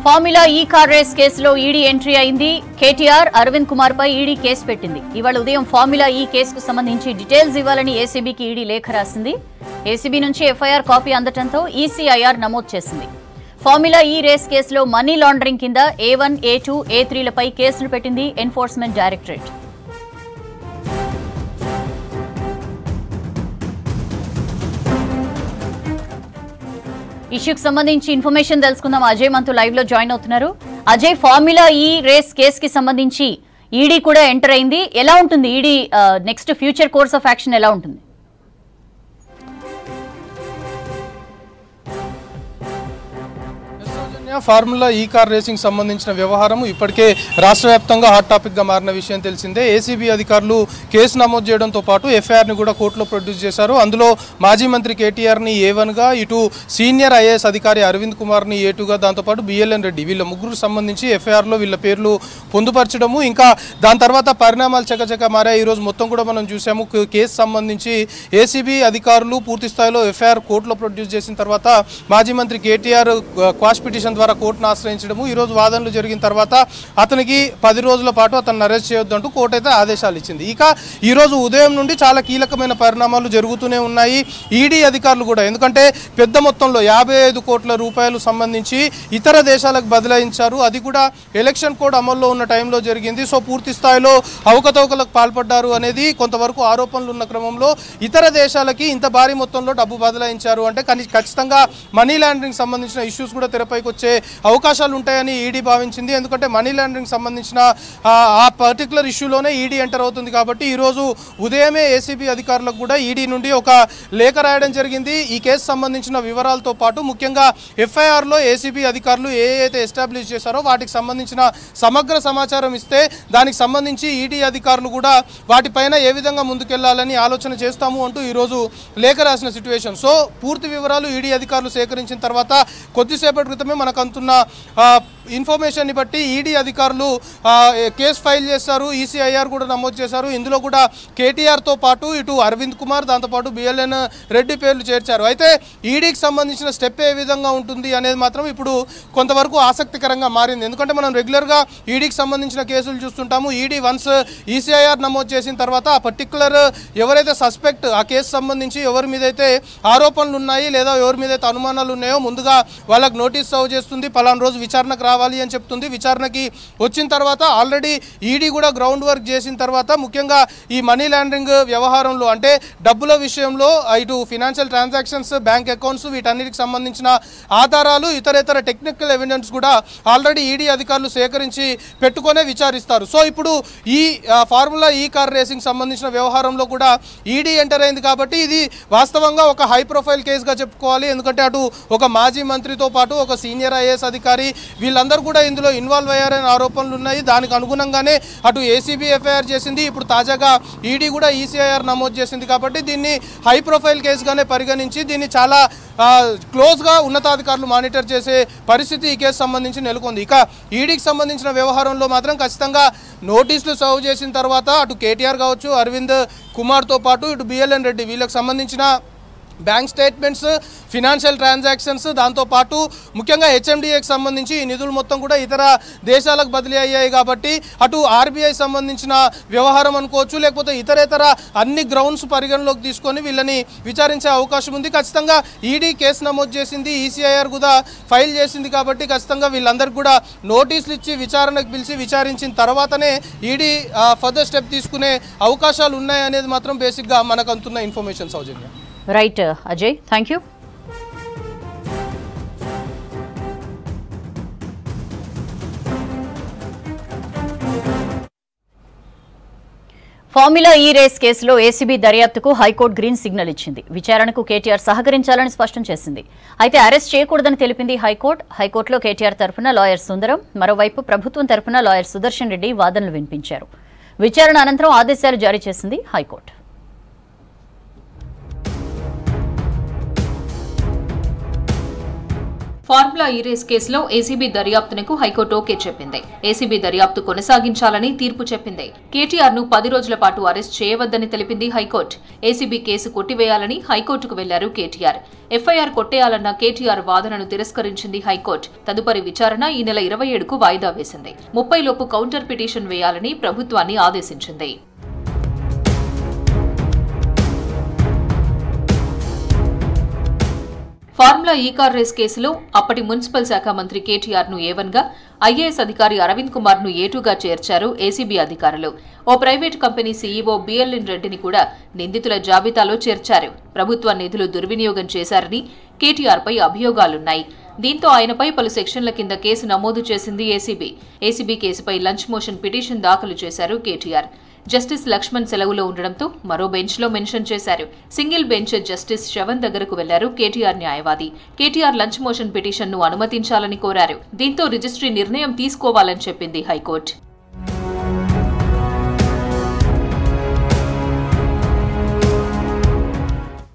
Formula ఈ car race కేసులో ED entry అయింది. కేటీఆర్, అరవింద్ కుమార్ పై ఈడీ కేసు పెట్టింది. ఇవాళ ఉదయం ఫార్ములా ఈ కేసుకు సంబంధించి డీటెయిల్స్ ఇవ్వాలని ఏసీబీకి ఈడీ లేఖ రాసింది. ఏసీబీ నుంచి ఎఫ్ఐఆర్ కాపీ అందటంతో ఈసీఐఆర్ నమోదు చేసింది. ఫార్ములా ఈ రేస్ కేసులో మనీ లాండరింగ్ కింద A1, A2, A3లపై కేసులు పెట్టింది ఎన్ఫోర్స్మెంట్ డైరెక్టరేట్. ఇష్యూకి సంబంధించి ఇన్ఫర్మేషన్ తెలుసుకుందాం. అజయ్ మనతో లైవ్ లో జాయిన్ అవుతున్నారు. అజయ్, ఫార్ములా ఈ రేస్ కేసు కి సంబంధించి ఈడీ కూడా ఎంటర్ అయింది. ఎలా ఉంటుంది ED next future course of action ఎలా ఉంటుంది? ఫార్ములా ఈ కార్ రేసింగ్ సంబంధించిన వ్యవహారం ఇప్పటికే రాష్ట్ర వ్యాప్తంగా హాట్ టాపిక్ గా మారిన విషయం తెలిసిందే. ఏసీబీ అధికారులు కేసు నమోదు చేయడంతో పాటు ఎఫ్ఐఆర్ ని కూడా కోర్టులో ప్రొడ్యూస్ చేశారు. అందులో మాజీ మంత్రి కేటీఆర్ ని A1 గా, ఇటు సీనియర్ ఐఏఎస్ అధికారి అరవింద్ కుమార్ ని A2 గా, దాంతోపాటు BLN రెడ్డి వీళ్ళ ముగ్గురు సంబంధించి ఎఫ్ఐఆర్ లో వీళ్ళ పేర్లు పొందుపరచడము, ఇంకా దాని తర్వాత పరిణామాలు చకచక మారాయి. ఈరోజు మొత్తం కూడా మనం చూసాము. కేసు సంబంధించి ఏసీబీ అధికారులు పూర్తి స్థాయిలో ఎఫ్ఐఆర్ కోర్టులో ప్రొడ్యూస్ చేసిన తర్వాత మాజీ మంత్రి కేటీఆర్ క్వాష్ పిటిషన్ ద్వారా కోర్టును ఆశ్రయించడము, ఈరోజు వాదనలు జరిగిన తర్వాత అతనికి 10 రోజుల పాటు అతన్ని అరెస్ట్ చేయొద్దంటూ కోర్టు అయితే ఆదేశాలు ఇచ్చింది. ఇక ఈరోజు ఉదయం నుండి చాలా కీలకమైన పరిణామాలు జరుగుతూనే ఉన్నాయి. ఈడీ అధికారులు కూడా, ఎందుకంటే పెద్ద మొత్తంలో 55 కోట్ల రూపాయలు సంబంధించి ఇతర దేశాలకు బదలాయించారు. అది కూడా ఎలక్షన్ కోడ్ అమల్లో ఉన్న టైంలో జరిగింది. సో పూర్తి స్థాయిలో అవకతవకలకు పాల్పడ్డారు అనేది కొంతవరకు ఆరోపణలు ఉన్న క్రమంలో ఇతర దేశాలకి ఇంత భారీ మొత్తంలో డబ్బు బదలాయించారు అంటే ఖచ్చితంగా మనీ లాండరింగ్ సంబంధించిన ఇష్యూస్ కూడా తెరపైకి వచ్చే అవకాశాలు ఉంటాయని ఈడీ భావించింది. ఎందుకంటే మనీ లాండరింగ్ సంబంధించిన ఆ పర్టికులర్ ఇష్యూలోనే ఈడీ ఎంటర్ అవుతుంది. కాబట్టి ఈరోజు ఉదయమే ఏసీబీ అధికారులకు కూడా ఈడీ నుండి ఒక లేఖ రాయడం జరిగింది. ఈ కేసు సంబంధించిన వివరాలతో పాటు ముఖ్యంగా ఎఫ్ఐఆర్లో ఏసీబీ అధికారులు ఏదైతే ఎస్టాబ్లిష్ చేశారో వాటికి సంబంధించిన సమగ్ర సమాచారం ఇస్తే దానికి సంబంధించి ఈడీ అధికారులు కూడా వాటిపైన ఏ విధంగా ముందుకెళ్లాలని ఆలోచన చేస్తాము అంటూ ఈరోజు లేఖ రాసిన సిచ్యువేషన్. సో పూర్తి వివరాలు ఈడీ అధికారులు సేకరించిన తర్వాత కొద్దిసేపటి క్రితమే మనకు అందుతున్న ఇన్ఫర్మేషన్ ని బట్టి ఈడీ అధికారులు కేసు ఫైల్ చేశారు. ఈసీఐఆర్ కూడా నమోదు చేశారు. ఇందులో కూడా కేటీఆర్ తో పాటు ఇటు అరవింద్ కుమార్, దాంతోపాటు BLN రెడ్డి పేర్లు చేర్చారు. అయితే ఈడీకి సంబంధించిన స్టెప్ ఏ విధంగా ఉంటుంది అనేది మాత్రం ఇప్పుడు కొంతవరకు ఆసక్తికరంగా మారింది. ఎందుకంటే మనం రెగ్యులర్గా ఈడీకి సంబంధించిన కేసులు చూస్తుంటాము. ఈడీ వన్స్ ఈసీఐఆర్ నమోదు చేసిన తర్వాత ఆ పర్టికులర్ ఎవరైతే సస్పెక్ట్, ఆ కేసు సంబంధించి ఎవరి మీద అయితే ఆరోపణలు ఉన్నాయి లేదా ఎవరి మీద అయితే అనుమానాలు ఉన్నాయో ముందుగా వాళ్ళకి నోటీస్ సర్వ్ చేస్తుంది. పలానా రోజు విచారణకు రావాలి అని చెప్తుంది. విచారణకి వచ్చిన తర్వాత ఆల్రెడీ ఈడీ కూడా గ్రౌండ్ వర్క్ చేసిన తర్వాత ముఖ్యంగా ఈ మనీ లాండరింగ్ వ్యవహారంలో అంటే డబ్బుల విషయంలో ఇటు ఫినాన్షియల్ ట్రాన్సాక్షన్స్, బ్యాంక్ అకౌంట్స్ వీటన్నిటికి సంబంధించిన ఆధారాలు, ఇతరేతర టెక్నికల్ ఎవిడెన్స్ కూడా ఆల్రెడీ ఈడీ అధికారులు సేకరించి పెట్టుకునే విచారిస్తారు. సో ఇప్పుడు ఈ ఫార్ములా ఈ కార్ రేసింగ్ సంబంధించిన వ్యవహారంలో కూడా ఈడీ ఎంటర్ అయింది. కాబట్టి ఇది వాస్తవంగా ఒక హై ప్రొఫైల్ కేసుగా చెప్పుకోవాలి. ఎందుకంటే అటు ఒక మాజీ మంత్రితో పాటు ఒక సీనియర్ ఐఏఎస్ అధికారి వీళ్ళందరూ కూడా ఇందులో ఇన్వాల్వ్ అయ్యారనే ఆరోపణలు ఉన్నాయి. దానికి అనుగుణంగానే అటు ఏసీబీ ఎఫ్ఐఆర్ చేసింది. ఇప్పుడు తాజాగా ఈడీ కూడా ఈసీఐఆర్ నమోదు చేసింది. కాబట్టి దీన్ని హై ప్రొఫైల్ కేసుగానే పరిగణించి దీన్ని చాలా క్లోజ్గా ఉన్నతాధికారులు మానిటర్ చేసే పరిస్థితి ఈ కేసు సంబంధించి నెలకొంది. ఇక ఈడీకి సంబంధించిన వ్యవహారంలో మాత్రం ఖచ్చితంగా నోటీసులు సర్వ్ చేసిన తర్వాత అటు కేటీఆర్ కావచ్చు, అరవింద్ కుమార్తో పాటు ఇటు BLN రెడ్డి వీళ్ళకి సంబంధించిన బ్యాంక్ స్టేట్మెంట్స్, ఫినాన్షియల్ ట్రాన్సాక్షన్స్, దాంతోపాటు ముఖ్యంగా HMDAకి సంబంధించి ఈ నిధులు మొత్తం కూడా ఇతర దేశాలకు బదిలీ అయ్యాయి. కాబట్టి అటు RBI సంబంధించిన వ్యవహారం అనుకోవచ్చు, లేకపోతే ఇతరేతర అన్ని గ్రౌండ్స్ పరిగణలోకి తీసుకొని వీళ్ళని విచారించే అవకాశం ఉంది. ఖచ్చితంగా ఈడీ కేసు నమోదు చేసింది, ఈసీఐఆర్ కూడా ఫైల్ చేసింది. కాబట్టి ఖచ్చితంగా వీళ్ళందరికీ కూడా నోటీసులు ఇచ్చి విచారణకు పిలిచి విచారించిన తర్వాతనే ఈడీ ఫర్దర్ స్టెప్ తీసుకునే అవకాశాలు ఉన్నాయనేది మాత్రం బేసిక్గా మనకు అందుతున్న information. Soujanya. Right Ajay, thank you. Formula ఈ రేస్ కేసులో ఏసీబీ దర్యాప్తుకు హైకోర్టు గ్రీన్ సిగ్నల్ ఇచ్చింది. విచారణకు కేటీఆర్ సహకరించాలని స్పష్టం చేసింది. అయితే అరెస్ట్ చేయకూడదని తెలిపింది హైకోర్టు. హైకోర్టులో కేటీఆర్ తరఫున లాయర్ సుందరం, మరోవైపు ప్రభుత్వం తరఫున లాయర్ సుదర్శన్ రెడ్డి వాదనలు వినిపించారు. విచారణ అనంతరం ఆదేశాలు జారీ చేసింది హైకోర్టు. ఫార్ములా ఈ రేస్ కేసులో ఏసీబీ దర్యాప్తునకు హైకోర్టు ఓకే చెప్పింది. ఏసీబీ దర్యాప్తు కొనసాగించాలని తీర్పు చెప్పింది. కేటీఆర్ ను 10 రోజుల పాటు అరెస్ట్ చేయవద్దని తెలిపింది హైకోర్టు. ఏసీబీ కేసు కొట్టివేయాలని హైకోర్టుకు వెళ్లారు కేటీఆర్. ఎఫ్ఐఆర్ కొట్టేయాలన్న కేటీఆర్ వాదనను తిరస్కరించింది హైకోర్టు. తదుపరి విచారణ ఈ నెల 27కు వాయిదా వేసింది. 30 లోపు కౌంటర్ పిటిషన్ వేయాలని ప్రభుత్వాన్ని ఆదేశించింది. ఫార్ములా ఈ కార్ రేస్ కేసులో అప్పటి మున్సిపల్ శాఖ మంత్రి కేటీఆర్ ను A1 గా, ఐఏఎస్ అధికారి అరవింద్ కుమార్ ను A2 గా చేర్చారు ఏసీబీ అధికారులు. ఓ ప్రైవేటు కంపెనీ సీఈఓ బిఎల్ఎన్ రెడ్డిని కూడా నిందితుల జాబితాలో చేర్చారు. ప్రభుత్వ నిధులు దుర్వినియోగం చేశారని కేటీఆర్ పై అభియోగాలున్నాయి. దీంతో ఆయనపై పలు సెక్షన్ల కింద కేసు నమోదు చేసింది ఏసీబీ. ఏసీబీ కేసుపై లంచ్ మోషన్ పిటిషన్ దాఖలు చేశారు కేటీఆర్. జస్టిస్ లక్ష్మణ్ సెలవులో ఉండడంతో మరో బెంచ్లో మెన్షన్ చేశారు. సింగిల్ బెంచ్ జస్టిస్ శ్రవణ్ దగ్గరకు వెళ్లారు కేటీఆర్ న్యాయవాది. కేటీఆర్ లంచ్ మోషన్ పిటిషన్ను అనుమతించాలని కోరారు. దీంతో రిజిస్ట్రీ నిర్ణయం తీసుకోవాలని చెప్పింది హైకోర్టు.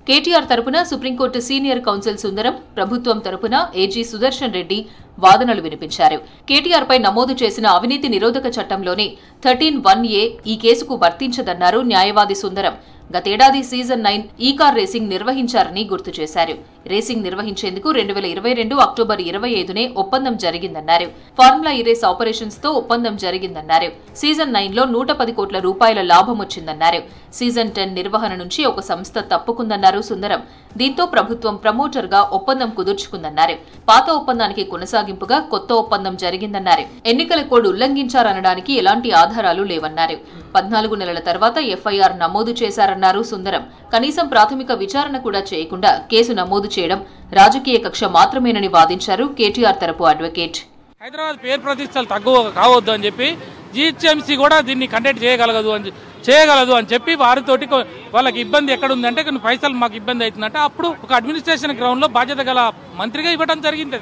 కేటీఆర్ తరపున సుప్రీంకోర్టు సీనియర్ కౌన్సిల్ సుందరం, ప్రభుత్వం తరపున ఏజీ సుదర్శన్ రెడ్డి వాదనలు వినిపించారు. కేటీఆర్ పై నమోదు చేసిన అవినీతి నిరోధక చట్టంలోని 13(1)A ఈ కేసుకు వర్తించదన్నారు న్యాయవాది సుందరం. గతేడాది సీజన్ 9 ఈ కార్ రేసింగ్ నిర్వహించారని గుర్తు చేశారు. రేసింగ్ నిర్వహించేందుకు 2022 అక్టోబర్ 25నే ఒప్పందం జరిగిందన్నారు. ఫార్ములా ఈ రేస్ ఆపరేషన్స్ తో ఒప్పందం జరిగిందన్నారు. సీజన్ 9లో 110 కోట్ల రూపాయల లాభం వచ్చిందన్నారు. సీజన్ 10 నిర్వహణ నుంచి ఒక సంస్థ తప్పుకుందన్నారు సుందరం. దీంతో ప్రభుత్వం ప్రమోటర్ గా ఒప్పందం కుదుర్చుకుందన్నారు. పాత ఒప్పందానికి కొనసాగింపుగా కొత్త ఒప్పందం జరిగిందన్నారు. ఎన్నికల కోడ్ ఉల్లంఘించారనడానికి ఎలాంటి ఆధారాలు లేవన్నారు. 14 నెలల తర్వాత ఎఫ్ఐఆర్ నమోదు చేశారన్నారు సుందరం. కనీసం ప్రాథమిక విచారణ కూడా చేయకుండా కేసు నమోదు చేయడం రాజకీయ కక్ష మాత్రమేనని వాదించారు కేటీఆర్ తరపు అడ్వకేట్. హైదరాబాద్ పేరు ప్రతిష్టలు తక్కువ కావద్దు అని చెప్పి జీహెచ్ఎంసీ కూడా దీన్ని కండక్ట్ చేయగలదు అని చెప్పి వారితోటి వాళ్ళకి ఇబ్బంది ఎక్కడ ఉందంటే కొన్ని పైసలు మాకు ఇబ్బంది అవుతుందంటే అప్పుడు ఒక అడ్మినిస్ట్రేషన్ గ్రౌండ్ లో బాధ్యత గల మంత్రిగా ఇవ్వడం జరిగింది.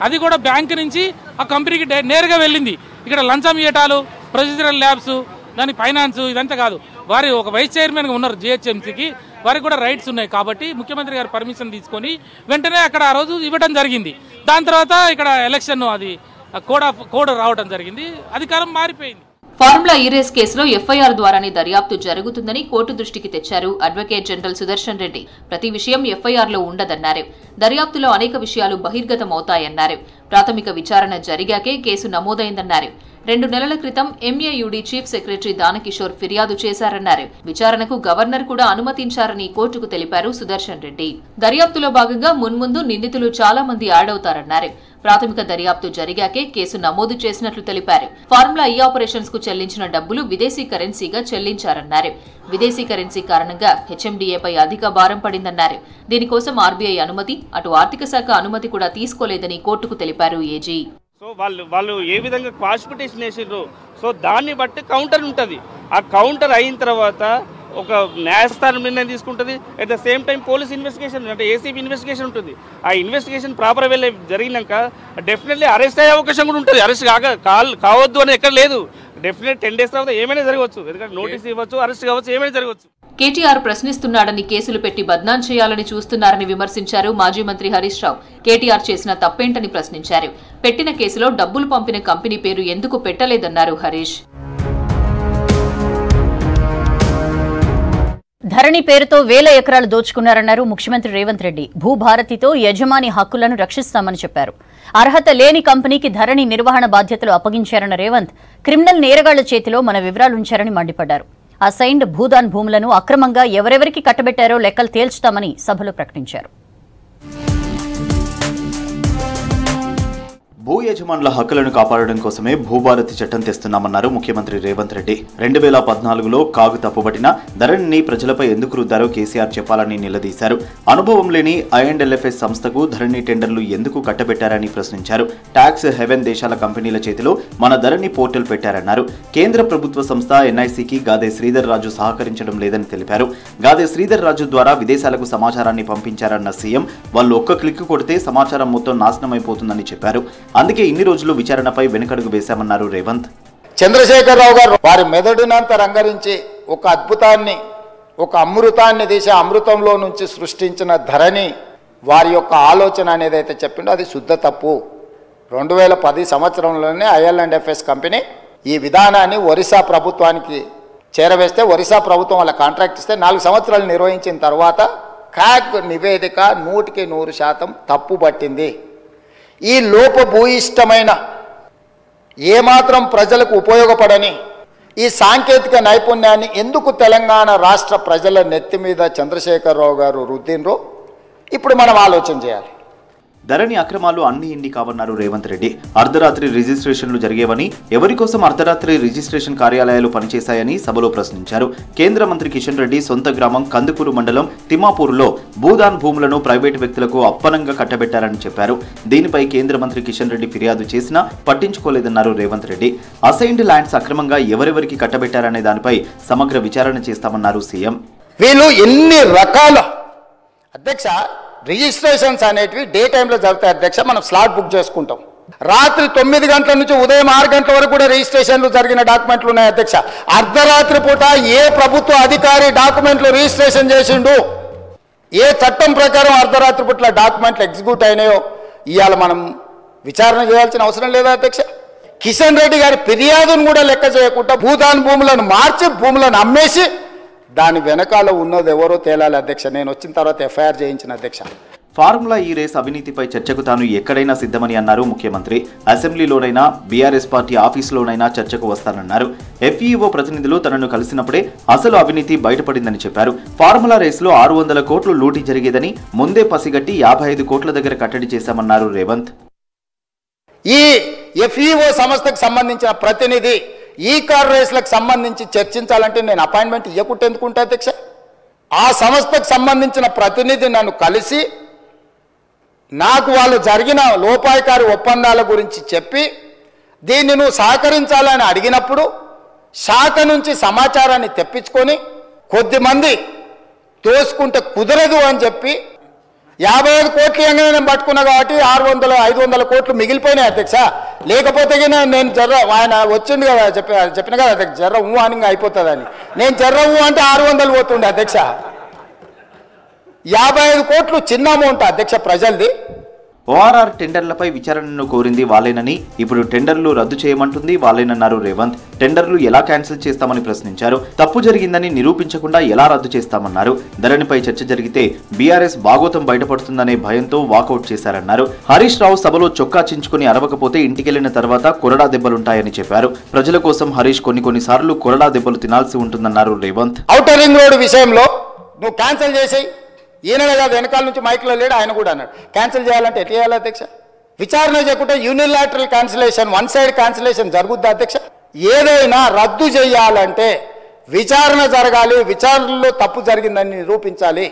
అది కూడా బ్యాంక్ నుంచి ఆ కంపెనీకి నేరుగా వెళ్ళింది. ఇక్కడ లంచం ఇవ్వటాలు, ప్రొసీజరల్ ల్యాబ్స్, దాని ఫైనాన్స్ ఇదంతా కాదు. వారి ఒక వైస్ చైర్మన్ గా ఉన్నారు జీహెచ్ఎంసీకి, వారికి కూడా రైట్స్ ఉన్నాయి కాబట్టి ముఖ్యమంత్రి గారు పర్మిషన్ తీసుకొని వెంటనే అక్కడ ఆ రోజు ఇవ్వడం జరిగింది. దాని తర్వాత ఇక్కడ ఎలక్షన్ అది కోడ్ రావడం జరిగింది. అధికారం మారిపోయింది. ఫార్ములా ఈ రేస్ కేసులో ఎఫ్ఐఆర్ ద్వారానే దర్యాప్తు జరుగుతుందని కోర్టు దృష్టికి తెచ్చారు అడ్వకేట్ జనరల్ సుదర్శన్ రెడ్డి. ప్రతి విషయం ఎఫ్ఐఆర్లో ఉండదన్నారు. దర్యాప్తులో అనేక విషయాలు బహిర్గతమవుతాయన్నారు. ప్రాథమిక విచారణ జరిగాకే కేసు నమోదైందన్నారు. 2 నెలల క్రితం ఎంఏయుడి చీఫ్ సెక్రటరీ దానకిషోర్ ఫిర్యాదు చేశారన్నారు. విచారణకు గవర్నర్ కూడా అనుమతించారని కోర్టుకు తెలిపారు సుదర్శన్ రెడ్డి. దర్యాప్తులో భాగంగా మున్ముందు నిందితులు చాలా మంది యాడ్ అవుతారన్నారు. ప్రాథమిక దర్యాప్తు జరిగాకే కేసు నమోదు చేసినట్లు తెలిపారు. ఫార్ములా ఈ ఆపరేషన్స్ కు చెల్లించిన డబ్బులు విదేశీ కరెన్సీగా చెల్లించారన్నారు. విదేశీ కరెన్సీ కారణంగా హెచ్ఎండిఏపై అధిక భారం పడిందన్నారు. దీనికోసం ఆర్బీఐ అనుమతి, అటు ఆర్థిక శాఖ అనుమతి కూడా తీసుకోలేదని కోర్టుకు తెలిపారు ఏజీ. సో వాళ్ళు ఏ విధంగా క్వాలిఫికేషన్ వేసారు, సో దాన్ని బట్టి కౌంటర్ ఉంటుంది. ఆ కౌంటర్ అయిన తర్వాత ఒక న్యాయస్థానం నిర్ణయం తీసుకుంటుంది. At the same time police investigation అంటే ఏసీబీ ఇన్వెస్టిగేషన్ ఉంటుంది. ఆ ఇన్వెస్టిగేషన్ ప్రాపర్ వెళ్ళి జరిగినాక డెఫినెట్లీ అరెస్ట్ అయ్యే అవకాశం కూడా ఉంటుంది. అరెస్ట్ కావద్దు అని ఎక్కడ లేదు. డెఫినెట్ 10 days తర్వాత ఏమైనా జరగవచ్చు. ఎందుకంటే నోటీస్ ఇవ్వచ్చు, అరెస్ట్ కావచ్చు, ఏమైనా జరగవచ్చు. కేటీఆర్ ప్రశ్నిస్తున్నాడని కేసులు పెట్టి బద్నాం చేయాలని చూస్తున్నారని విమర్శించారు మాజీ మంత్రి హరీష్ రావు. కేటీఆర్ చేసిన తప్పేంటని ప్రశ్నించారు. పెట్టిన కేసులో డబ్బులు పంపిన కంపెనీ పేరు ఎందుకు పెట్టలేదన్నారు హరీష్. ధరణి పేరుతో 1000 ఎకరాలు దోచుకున్నారన్నారు ముఖ్యమంత్రి రేవంత్ రెడ్డి. భూభారతితో యజమాని హక్కులను రక్షిస్తామని చెప్పారు. అర్హత లేని కంపెనీకి ధరణి నిర్వహణ బాధ్యతలు అప్పగించారన్న రేవంత్ క్రిమినల్ నేరగాళ్ల చేతిలో మన వివరాలుంచారని మండిపడ్డారు. అసైన్డ్ భూదాన్ భూములను అక్రమంగా ఎవరెవరికి కట్టబెట్టారో లెక్కలు తేల్చుతామని సభలో ప్రకటించారు. భూ యజమానుల హక్కులను కాపాడడం కోసమే భూభారతి చట్టం తెస్తున్నామన్నారు ముఖ్యమంత్రి రేవంత్ రెడ్డి. 2014లో కాగు తప్పుబట్టిన ధరణిని ప్రజలపై ఎందుకు రుద్దారో కేసీఆర్ చెప్పాలని నిలదీశారు. అనుభవం లేని I&LFS సంస్థకు ధరణి టెండర్లు ఎందుకు కట్టబెట్టారని ప్రశ్నించారు. ట్యాక్స్ హెవెన్ దేశాల కంపెనీల చేతిలో మన ధరణి పోర్టల్ పెట్టారన్నారు. కేంద్ర ప్రభుత్వ సంస్థ NICకి గాదే శ్రీధర్ రాజు సహకరించడం లేదని తెలిపారు. గాదే శ్రీధర్ రాజు ద్వారా విదేశాలకు సమాచారాన్ని పంపించారన్న సీఎం, వాళ్ళు ఒక్క క్లిక్ కొడితే సమాచారం మొత్తం నాశనమైపోతుందని చెప్పారు. అందుకే ఇన్ని రోజులు విచారణపై వెనుకడుగు వేశామన్నారు రేవంత్. చంద్రశేఖరరావు గారు వారి మెదడునంత రంగరించి ఒక అద్భుతాన్ని, ఒక అమృతాన్ని దేశ అమృతంలో నుంచి సృష్టించిన ధరణి వారి యొక్క ఆలోచన అనేది అయితే చెప్పిండో అది శుద్ధ తప్పు. 2010 సంవత్సరంలోనే IL&FS కంపెనీ ఈ విధానాన్ని ఒరిస్సా ప్రభుత్వానికి చేరవేస్తే ఒరిస్సా ప్రభుత్వం వాళ్ళ కాంట్రాక్ట్ ఇస్తే 4 సంవత్సరాలు నిర్వహించిన తర్వాత క్యాగ్ నివేదిక 100% తప్పు పట్టింది. ఈ లోపభూయిష్టమైన ఏమాత్రం ప్రజలకు ఉపయోగపడని ఈ సాంకేతిక నైపుణ్యాన్ని ఎందుకు తెలంగాణ రాష్ట్ర ప్రజల నెత్తి మీద చంద్రశేఖరరావు గారు రుద్దిండ్రో ఇప్పుడు మనం ఆలోచన చేయాలి. ధరణి అక్రమాలు అన్ని ఇన్ని కావన్నారు రేవంత్ రెడ్డి. అర్ధరాత్రి రిజిస్ట్రేషన్లు జరిగేవని, ఎవరి కోసం అర్ధరాత్రి రిజిస్ట్రేషన్ కార్యాలయాలు పనిచేశాయని సభలో ప్రశ్నించారు. కేంద్ర మంత్రి కిషన్ రెడ్డి సొంత గ్రామం కందుకూరు మండలం తిమ్మాపూర్లో భూదాన్ భూములను ప్రైవేటు వ్యక్తులకు అప్పనంగా కట్టబెట్టారని చెప్పారు. దీనిపై కేంద్ర మంత్రి కిషన్ రెడ్డి ఫిర్యాదు చేసినా పట్టించుకోలేదన్నారు రేవంత్ రెడ్డి. అసైన్డ్ ల్యాండ్స్ అక్రమంగా ఎవరెవరికి కట్టబెట్టారనే దానిపై సమగ్ర విచారణ చేస్తామన్నారు సీఎం. వీళ్ళు ఎన్ని రకాల అధ్యక్ష రిజిస్ట్రేషన్స్ అనేటివి డే టైంలో జరుగుతాయి అధ్యక్ష. మనం స్లాట్ బుక్ చేసుకుంటాం. రాత్రి 9 గంటల నుంచి ఉదయం 6 గంటల వరకు కూడా రిజిస్ట్రేషన్లు జరిగిన డాక్యుమెంట్లు ఉన్నాయి అధ్యక్ష. అర్ధరాత్రి పూట ఏ ప్రభుత్వ అధికారి డాక్యుమెంట్లు రిజిస్ట్రేషన్ చేసిండు, ఏ చట్టం ప్రకారం అర్ధరాత్రి పూట డాక్యుమెంట్లు ఎగ్జిక్యూట్ అయినాయో ఇవాళ మనం విచారణ చేయాల్సిన అవసరం లేదా అధ్యక్ష? కిషన్ రెడ్డి గారి ఫిర్యాదును కూడా లెక్క చేయకుండా భూదాన్ భూములను మార్చి భూములను అమ్మేసి దాని వెనకాల ఉన్నది ఎవరో తేలాలి అధ్యక్ష. నేను వచ్చిన తర్వాత FIR చేయించిన అధ్యక్ష. ఫార్ములా ఈ రేస్ అవినీతిపై చర్చకు తాను ఎక్కడైనా సిద్ధమని అన్నారు ముఖ్యమంత్రి. అసెంబ్లీలోనైనా బీఆర్ఎస్ పార్టీ ఆఫీసులోనైనా చర్చకు వస్తానన్నారు. FEO ప్రతినిధులు తనను కలిసినప్పుడే అసలు అవినీతి బయటపడిందని చెప్పారు. ఫార్ములా రేసులో 600 కోట్లు లూటీ జరిగేదని ముందే పసిగట్టి 55 కోట్ల దగ్గర కట్టడి చేశామన్నారు రేవంత్. ఈ FEO సంస్థకు సంబంధించిన ప్రతినిధి ఈ కార్ రేసులకు సంబంధించి చర్చించాలంటే నేను అపాయింట్మెంట్ ఇవ్వకుంటే ఎందుకుంటా అధ్యక్ష? ఆ సంస్థకు సంబంధించిన ప్రతినిధి నన్ను కలిసి నాకు వాళ్ళు జరిగిన లోపాయకారి ఒప్పందాల గురించి చెప్పి దీన్ని నువ్వు సహకరించాలని అడిగినప్పుడు శాఖ నుంచి సమాచారాన్ని తెప్పించుకొని కొద్దిమంది తోసుకుంటే కుదరదు అని చెప్పి 55 కోట్లు నేను పట్టుకున్నా కాబట్టి 500 కోట్లు మిగిలిపోయినాయి అధ్యక్ష. లేకపోతే నేను జర్ర ఆయన వచ్చిండు కదా చెప్పిన కదా అధ్యక్ష, జర్ర అని అయిపోతుందని. నేను జర్ర అంటే 600 పోతుండే అధ్యక్ష. 55 కోట్లు చిన్న అమౌంట్ అధ్యక్ష ప్రజలది. ORR టెండర్లపై విచారణను కోరింది వాళ్ళేనని, ఇప్పుడు టెండర్లు రద్దు చేయమంటుంది వాళ్ళేనన్నారు రేవంత్. టెండర్లు ఎలా క్యాన్సిల్ చేస్తామని ప్రశ్నించారు. తప్పు జరిగిందని నిరూపించకుండా ఎలా రద్దు చేస్తామన్నారు. ధరణిపై చర్చ జరిగితే బీఆర్ఎస్ బాగోతం బయటపడుతుందనే భయంతో వాకౌట్ చేశారన్నారు. హరీష్ రావు సభలో చొక్కా చించుకుని అరవకపోతే ఇంటికెళ్లిన తర్వాత కొరడా దెబ్బలుంటాయని చెప్పారు. ప్రజల కోసం హరీష్ కొన్నిసార్లు కొరడా దెబ్బలు తినాల్సి ఉంటుందన్నారు రేవంత్. ఔటర్ రింగ్ రోడ్ విషయంలో నువ్వు క్యాన్సిల్ చేసేయి, ఈయననే కాదు వెనకాల నుంచి మైక్లో లేడు ఆయన కూడా అన్నాడు. క్యాన్సిల్ చేయాలంటే ఎట్లా చేయాలి అధ్యక్ష? విచారణ చేయకుంటే unilateral cancellation, one side cancellation జరుగుద్ది అధ్యక్ష. ఏదైనా రద్దు చేయాలంటే విచారణ జరగాలి, విచారణలో తప్పు జరిగిందని నిరూపించాలి.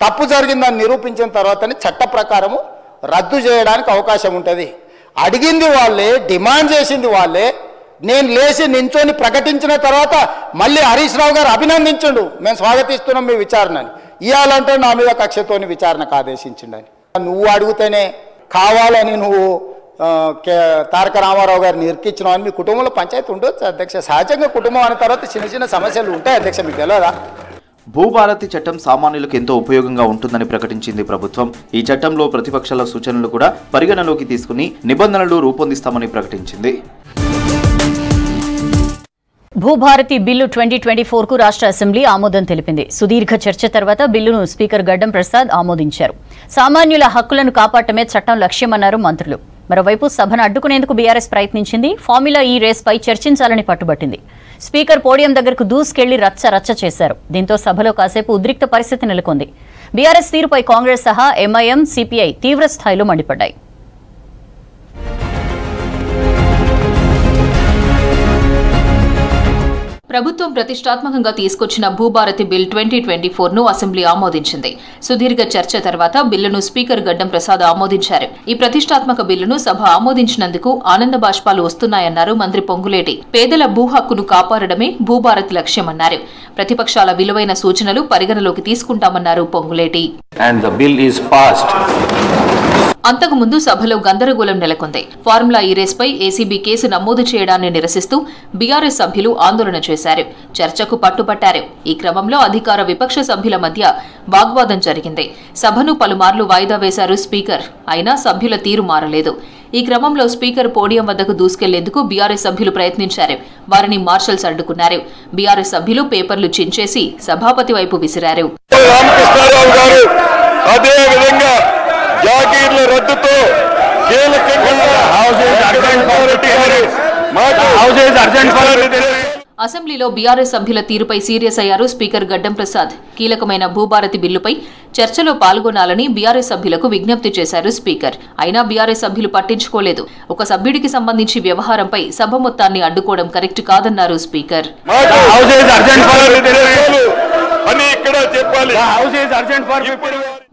తప్పు జరిగిందని నిరూపించిన తర్వాతనే చట్ట ప్రకారము రద్దు చేయడానికి అవకాశం ఉంటుంది. అడిగింది వాళ్ళే, డిమాండ్ చేసింది వాళ్ళే. నేను లేచి నించొని ప్రకటించిన తర్వాత మళ్ళీ హరీష్ రావు గారు అభినందించండు, మేము స్వాగతిస్తున్నాం మీ విచారణని. ఇవ్వాలంటే నా మీద కక్షతోని విచారణకు ఆదేశించిండని. నువ్వు అడిగితేనే కావాలని నువ్వు తారక రామారావు గారిని ఇరికించినావు అని మీ కుటుంబంలో పంచాయతీ ఉండొచ్చు అధ్యక్ష. సహజంగా కుటుంబం అనే తర్వాత చిన్న చిన్న సమస్యలు ఉంటాయి అధ్యక్ష, మీకు తెలియదా? భూభారతి చట్టం సామాన్యులకు ఎంతో ఉపయోగంగా ఉంటుందని ప్రకటించింది ప్రభుత్వం. ఈ చట్టంలో ప్రతిపక్షాల సూచనలు కూడా పరిగణలోకి తీసుకుని నిబంధనలు రూపొందిస్తామని ప్రకటించింది. భూభారతి బిల్లు 2024కు రాష్ట్ర అసెంబ్లీ ఆమోదం తెలిపింది. సుదీర్ఘ చర్చ తర్వాత బిల్లును స్పీకర్ గడ్డం ప్రసాద్ ఆమోదించారు. సామాన్యుల హక్కులను కాపాడటమే చట్టం లక్ష్యమన్నారు మంత్రులు. మరోవైపు సభను అడ్డుకునేందుకు బీఆర్ఎస్ ప్రయత్నించింది. ఫార్ములా ఈ రేస్పై చర్చించాలని పట్టుబట్టింది. స్పీకర్ పోడియం దగ్గరకు దూసుకెళ్లి రచ్చ చేశారు. దీంతో సభలో కాసేపు ఉద్రిక్త పరిస్థితి నెలకొంది. బీఆర్ఎస్ తీరుపై కాంగ్రెస్ సహా ఎంఐఎం, సిపిఐ తీవ్ర స్థాయిలో మండిపడ్డాయి. ప్రభుత్వం ప్రతిష్టాత్మకంగా తీసుకొచ్చిన భూభారతి బిల్ 2024ను అసెంబ్లీ ఆమోదించింది. సుదీర్ఘ చర్చ తర్వాత బిల్లును స్పీకర్ గడ్డం ప్రసాద్ ఆమోదించారు. ఈ ప్రతిష్టాత్మక బిల్లును సభ ఆమోదించినందుకు ఆనంద బాష్పాలు వస్తున్నాయన్నారు మంత్రి పొంగులేటి. పేదల భూ హక్కును కాపాడడమే భూభారతి లక్ష్యమన్నారు. ప్రతిపక్షాల విలువైన సూచనలు పరిగణలోకి తీసుకుంటామన్నారు పొంగులేటి. అంతకుముందు సభలో గందరగోళం నెలకొంది. ఫార్ములా ఈ రేస్పై ఏసీబీ కేసు నమోదు చేయడాన్ని నిరసిస్తూ బీఆర్ఎస్ సభ్యులు ఆందోళన చేశారు. చర్చకు పట్టుపట్టారు. ఈ క్రమంలో అధికార విపక్ష సభ్యుల మధ్య వాగ్వాదం జరిగింది. సభను పలుమార్లు వాయిదా వేశారు స్పీకర్. అయినా సభ్యుల తీరు మారలేదు. ఈ క్రమంలో స్పీకర్ పోడియం వద్దకు దూసుకెళ్లేందుకు బీఆర్ఎస్ సభ్యులు ప్రయత్నించారు. వారిని మార్షల్స్ అడ్డుకున్నారు. బీఆర్ఎస్ సభ్యులు పేపర్లు చించేసి సభాపతి వైపు విసిరారు. అసెంబ్లీలో బీఆర్ఎస్ సభ్యుల తీరుపై సీరియస్ అయ్యారు స్పీకర్ గడ్డం ప్రసాద్. కీలకమైన భూభారతి బిల్లుపై చర్చలో పాల్గొనాలని బీఆర్ఎస్ సభ్యులకు విజ్ఞప్తి చేశారు స్పీకర్. అయినా బీఆర్ఎస్ సభ్యులు పట్టించుకోలేదు. ఒక సభ్యుడికి సంబంధించి వ్యవహారంపై సభ మొత్తాన్ని అడ్డుకోవడం కరెక్ట్ కాదన్నారు స్పీకర్.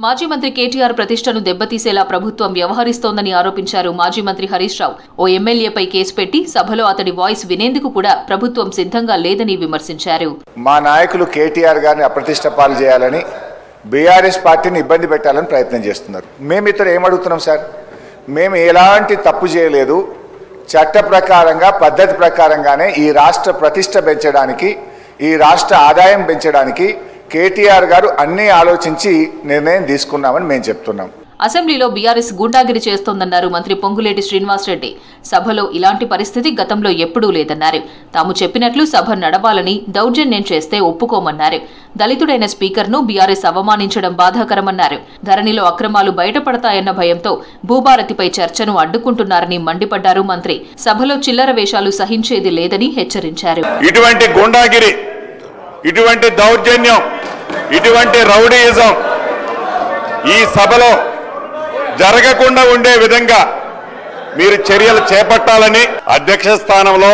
మాజీ మంత్రి కేటీఆర్ ప్రతిష్టను దెబ్బతీసేలా ప్రభుత్వం వ్యవహరిస్తోందని ఆరోపించారు మాజీ మంత్రి హరీష్ రావు. ఓ ఎమ్మెల్యేపై కేసు పెట్టి సభలో అతడి వాయిస్ వినేందుకు కూడా ప్రభుత్వం సిద్ధంగా లేదని విమర్శించారు. మా నాయకులు కేటీఆర్ గారిని అప్రతిష్ట పాలు చేయాలని, బీఆర్ఎస్ పార్టీని ఇబ్బంది పెట్టాలని ప్రయత్నం చేస్తున్నారు. మేము ఇతర ఏమడుగుతున్నాం సార్? మేము ఎలాంటి తప్పు చేయలేదు. చట్ట ప్రకారంగా పద్ధతి ప్రకారంగానే ఈ రాష్ట్ర ప్రతిష్ట పెంచడానికి, ఈ రాష్ట్ర ఆదాయం పెంచడానికి కేటీఆర్ గారు అన్నీ ఆలోచించి నిర్ణయం తీసుకున్నామని మేము చెప్తున్నాం. అసెంబ్లీలో బీఆర్ఎస్ గూండాగిరి చేస్తోందన్నారు మంత్రి పొంగులేటి శ్రీనివాసరెడ్డి. సభలో ఇలాంటి పరిస్థితి గతంలో ఎప్పుడూ లేదన్నారు. తాము చెప్పినట్లు సభ నడవాలని దౌర్జన్యం చేస్తే ఒప్పుకోమన్నారు. దళితుడైన స్పీకర్ను బీఆర్ఎస్ అవమానించడం బాధాకరమన్నారు. ధరణిలో అక్రమాలు బయటపడతాయన్న భయంతో భూభారతిపై చర్చను అడ్డుకుంటున్నారని మండిపడ్డారు మంత్రి. సభలో చిల్లర వేషాలు సహించేది లేదని హెచ్చరించారు. ఇటువంటి గూండాగిరి, ఇటువంటి దౌర్జన్యం, ఇటువంటి రౌడీయిజం ఈ సభలో జరగకుండా ఉండే విధంగా మీరు చర్యలు చేపట్టాలని, అధ్యక్ష స్థానంలో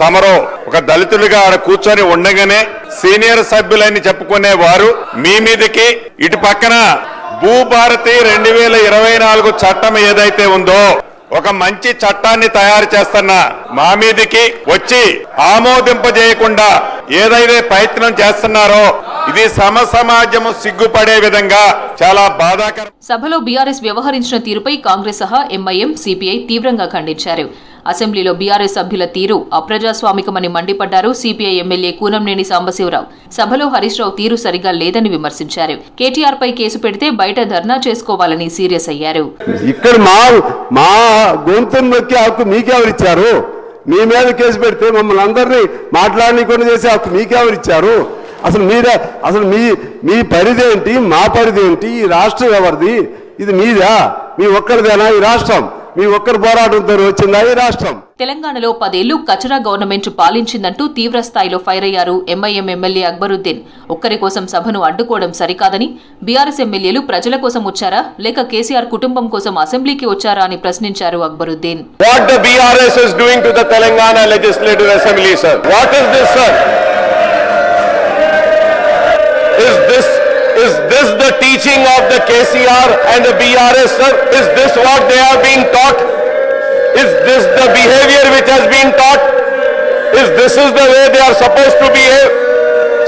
తమరు ఒక దళితుడిగా ఆడ కూర్చొని ఉండగానే సీనియర్ సభ్యులని చెప్పుకునే వారు మీ మీదకి ఇటు పక్కన భూభారతి 2024 చట్టం ఏదైతే ఉందో ఒక మంచి చట్టాన్ని తయారు చేస్తున్న మా మీదకి వచ్చి ఆమోదింపజేయకుండా ఏదైతే ప్రయత్నం చేస్తున్నారో ఇది సమాజము సిగ్గుపడే విధంగా చాలా బాధాకరం. సభలో బీఆర్ఎస్ వ్యవహరించిన తీరుపై కాంగ్రెస్ సహా ఎంఐఎం, సిపిఐ తీవ్రంగా ఖండించారు. అసెంబ్లీలో బీఆర్ఎస్ సభ్యుల తీరు అప్రజాస్వామికమని మండిపడ్డారు సిపిఐ ఎమ్మెల్యే కూనంనేని సాంబశివరావు. సభలో హరీష్ రావు తీరు సరిగా లేదని విమర్శించారు. కేటీఆర్ పై కేసు పెడితే బయట ధర్నా చేసుకోవాలని సీరియస్ అయ్యారు. ఇక్కడ మా గొంతును నొక్కే హక్కు మీకెవరిచ్చారు? మీ మీద కేసు పెడితే మమ్మల్ని అందరినీ మాట్లాడనీకుండా చేసే హక్కు మీకెవరిచ్చారు? అసలు మీ పరిధి ఏంటి? మా పరిధి ఏంటి? ఈ రాష్ట్రం ఎవరిది? ఇది మీదా? మీ ఒక్కరిదేనా ఈ రాష్ట్రం? మీ ఒక్కరి పోరాటంతో వచ్చిందా ఈ రాష్ట్రం? తెలంగాణలో 10 ఏళ్లు కచరా గవర్నమెంట్ పాలించిందంటూ తీవ్ర స్థాయిలో ఫైర్ అయ్యారు ఎంఐఎం ఎమ్మెల్యే అక్బరుద్దీన్. ఒక్కరి కోసం సభను అడ్డుకోవడం సరికాదని, బీఆర్ఎస్ ఎమ్మెల్యేలు ప్రజల కోసం వచ్చారా లేక కేసీఆర్ కుటుంబం కోసం అసెంబ్లీకి వచ్చారా అని ప్రశ్నించారు Akbaruddin. What the BRS is doing to the Telangana Legislative Assembly, sir? What is this, sir? Is this the teaching of the KCR and the BRS, sir? Is this what they are being taught? Is this the behavior which has been taught? This is the way they are supposed to behave?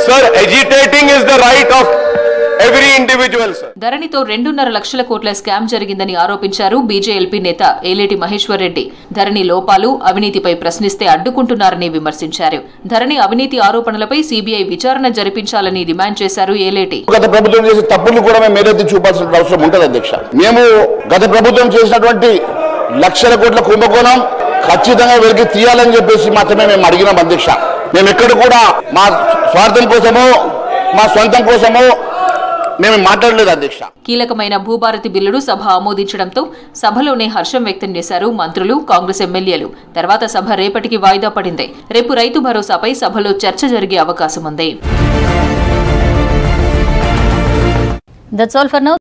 Sir, agitating is the right of every individual, sir. ధరణితో 2.5 లక్షల కోట్ల scam జరిగిందని ఆరోపించారు BJLP నేత ఏలేటి మహేశ్వర్ రెడ్డి. ధరణి లోపాలు, అవినీతిపై ప్రశ్నిస్తే అడ్డుకుంటున్నారని విమర్శించారు. ధరణి అవినీతి ఆరోపణలపై సిబిఐ విచారణ జరిపించాలని డిమాండ్ చేశారు ఏలేటి. గత ప్రభుత్వం చేసే తప్పులు కూడా మేము ఏదైతే చూపాల్సిన అవసరం ఉంటుంది అధ్యక్ష. మేము గత ప్రభుత్వం చేసినటువంటి లక్షల కోట్ల కుంభకోణం ఖచ్చితంగా వెలికి తీయాలని చెప్పేసి మాత్రమే మేము అడిగినాం అధ్యక్ష. మేము ఎక్కడ కూడా మా స్వార్థం కోసమో మా సొంతం కోసమో మేము మాట్లాడలేదు అధ్యక్ష. కీలకమైన భూభారతి బిల్లును సభ ఆమోదించడంతో సభలోనే హర్షం వ్యక్తం చేశారు మంత్రులు, కాంగ్రెస్ ఎమ్మెల్యేలు. తర్వాత సభ రేపటికి వాయిదా పడింది. రేపు రైతు భరోసాపై సభలో చర్చ జరిగే అవకాశం ఉంది. That's all for now.